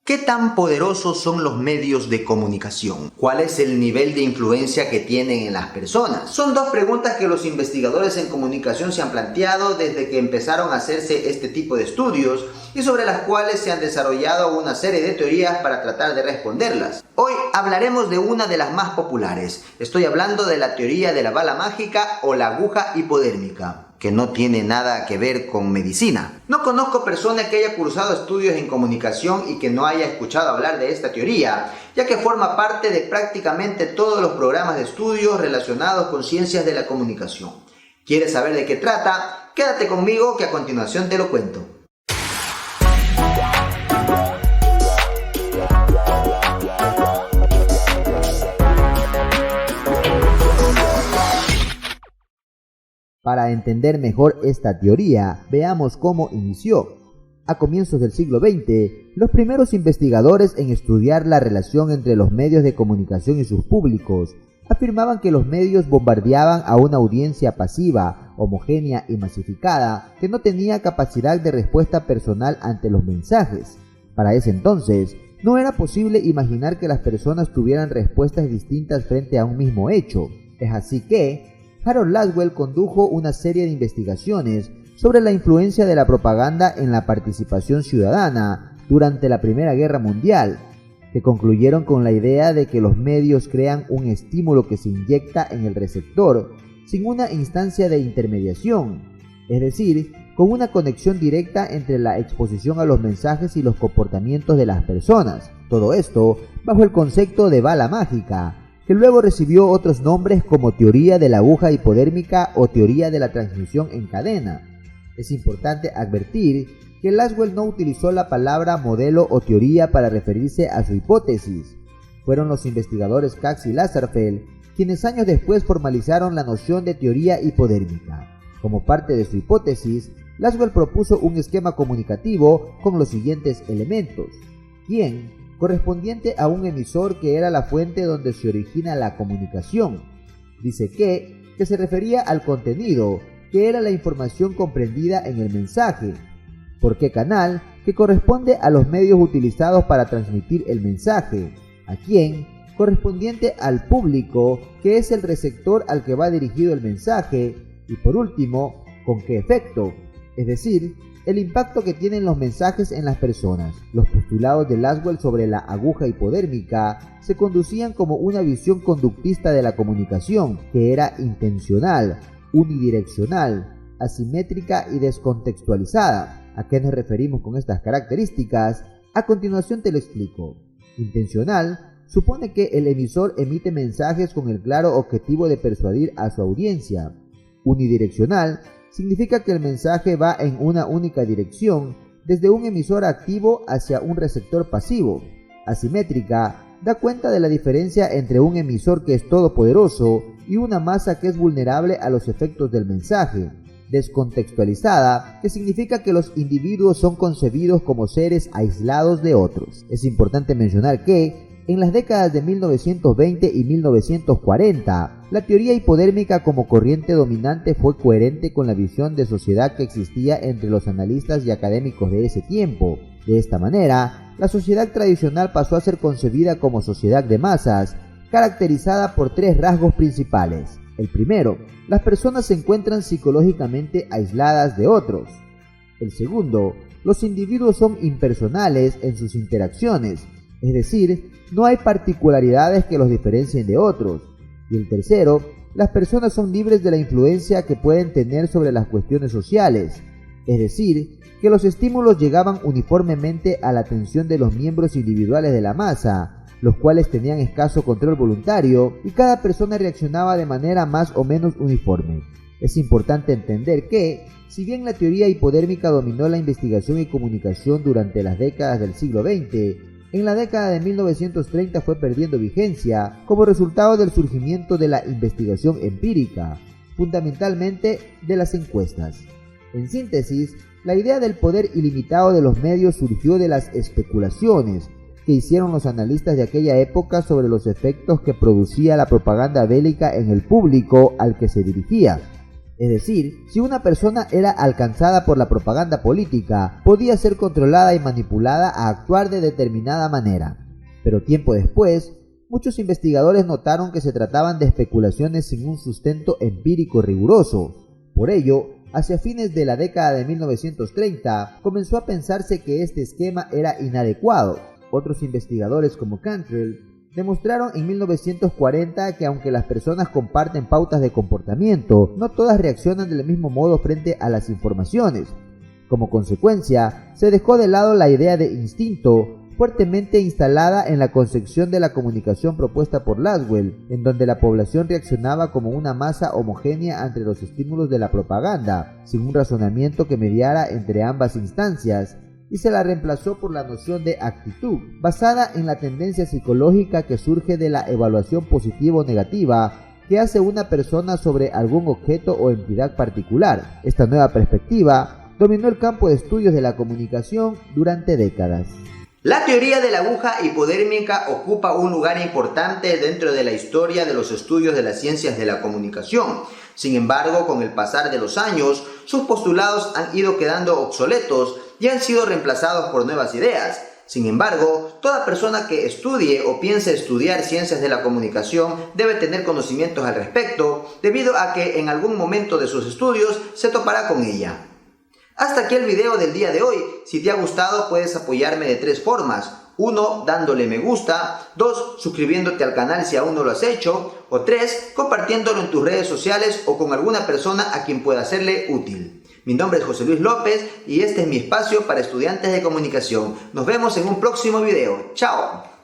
¿Qué tan poderosos son los medios de comunicación? ¿Cuál es el nivel de influencia que tienen en las personas? Son dos preguntas que los investigadores en comunicación se han planteado desde que empezaron a hacerse este tipo de estudios y sobre las cuales se han desarrollado una serie de teorías para tratar de responderlas. Hoy hablaremos de una de las más populares. Estoy hablando de la teoría de la bala mágica o la aguja hipodérmica, que no tiene nada que ver con medicina. No conozco persona que haya cursado estudios en comunicación y que no haya escuchado hablar de esta teoría, ya que forma parte de prácticamente todos los programas de estudios relacionados con ciencias de la comunicación. ¿Quieres saber de qué trata? Quédate conmigo que a continuación te lo cuento. Para entender mejor esta teoría, veamos cómo inició. A comienzos del siglo XX, los primeros investigadores en estudiar la relación entre los medios de comunicación y sus públicos afirmaban que los medios bombardeaban a una audiencia pasiva, homogénea y masificada que no tenía capacidad de respuesta personal ante los mensajes. Para ese entonces, no era posible imaginar que las personas tuvieran respuestas distintas frente a un mismo hecho. Es así que Harold Laswell condujo una serie de investigaciones sobre la influencia de la propaganda en la participación ciudadana durante la Primera Guerra Mundial, que concluyeron con la idea de que los medios crean un estímulo que se inyecta en el receptor sin una instancia de intermediación, es decir, con una conexión directa entre la exposición a los mensajes y los comportamientos de las personas. Todo esto bajo el concepto de bala mágica, que luego recibió otros nombres como teoría de la aguja hipodérmica o teoría de la transmisión en cadena. Es importante advertir que Laswell no utilizó la palabra modelo o teoría para referirse a su hipótesis. Fueron los investigadores Katz y Lazarsfeld quienes años después formalizaron la noción de teoría hipodérmica. Como parte de su hipótesis, Laswell propuso un esquema comunicativo con los siguientes elementos: ¿quién?, correspondiente a un emisor que era la fuente donde se origina la comunicación. Dice que se refería al contenido, que era la información comprendida en el mensaje. ¿Por qué canal?, que corresponde a los medios utilizados para transmitir el mensaje. ¿A quién?, correspondiente al público, que es el receptor al que va dirigido el mensaje. Y por último, ¿con qué efecto?, es decir, el impacto que tienen los mensajes en las personas. Los postulados de Laswell sobre la aguja hipodérmica se conducían como una visión conductista de la comunicación, que era intencional, unidireccional, asimétrica y descontextualizada. ¿A qué nos referimos con estas características? A continuación te lo explico. Intencional supone que el emisor emite mensajes con el claro objetivo de persuadir a su audiencia. Unidireccional significa que el mensaje va en una única dirección, desde un emisor activo hacia un receptor pasivo. Asimétrica da cuenta de la diferencia entre un emisor que es todopoderoso y una masa que es vulnerable a los efectos del mensaje. Descontextualizada, que significa que los individuos son concebidos como seres aislados de otros. Es importante mencionar que en las décadas de 1920 y 1940, la teoría hipodérmica como corriente dominante fue coherente con la visión de sociedad que existía entre los analistas y académicos de ese tiempo. De esta manera, la sociedad tradicional pasó a ser concebida como sociedad de masas, caracterizada por tres rasgos principales. El primero, las personas se encuentran psicológicamente aisladas de otros. El segundo, los individuos son impersonales en sus interacciones, es decir, no hay particularidades que los diferencien de otros. Y el tercero, las personas son libres de la influencia que pueden tener sobre las cuestiones sociales, es decir, que los estímulos llegaban uniformemente a la atención de los miembros individuales de la masa, los cuales tenían escaso control voluntario y cada persona reaccionaba de manera más o menos uniforme. Es importante entender que, si bien la teoría hipodérmica dominó la investigación y comunicación durante las décadas del siglo XX, en la década de 1930 fue perdiendo vigencia como resultado del surgimiento de la investigación empírica, fundamentalmente de las encuestas. En síntesis, la idea del poder ilimitado de los medios surgió de las especulaciones que hicieron los analistas de aquella época sobre los efectos que producía la propaganda bélica en el público al que se dirigía. Es decir, si una persona era alcanzada por la propaganda política, podía ser controlada y manipulada a actuar de determinada manera. Pero tiempo después, muchos investigadores notaron que se trataban de especulaciones sin un sustento empírico riguroso. Por ello, hacia fines de la década de 1930, comenzó a pensarse que este esquema era inadecuado. Otros investigadores como Cantrell demostraron en 1940 que aunque las personas comparten pautas de comportamiento, no todas reaccionan del mismo modo frente a las informaciones. Como consecuencia, se dejó de lado la idea de instinto, fuertemente instalada en la concepción de la comunicación propuesta por Laswell, en donde la población reaccionaba como una masa homogénea ante los estímulos de la propaganda, sin un razonamiento que mediara entre ambas instancias, y se la reemplazó por la noción de actitud, basada en la tendencia psicológica que surge de la evaluación positiva o negativa que hace una persona sobre algún objeto o entidad particular. Esta nueva perspectiva dominó el campo de estudios de la comunicación durante décadas. La teoría de la aguja hipodérmica ocupa un lugar importante dentro de la historia de los estudios de las ciencias de la comunicación. Sin embargo, con el pasar de los años, sus postulados han ido quedando obsoletos y han sido reemplazados por nuevas ideas. Sin embargo, toda persona que estudie o piense estudiar ciencias de la comunicación debe tener conocimientos al respecto, debido a que en algún momento de sus estudios se topará con ella. Hasta aquí el video del día de hoy. Si te ha gustado, puedes apoyarme de 3 formas. 1. Dándole me gusta. 2. Suscribiéndote al canal si aún no lo has hecho. O 3. Compartiéndolo en tus redes sociales o con alguna persona a quien pueda serle útil. Mi nombre es José Luis López y este es mi espacio para estudiantes de comunicación. Nos vemos en un próximo video. ¡Chao!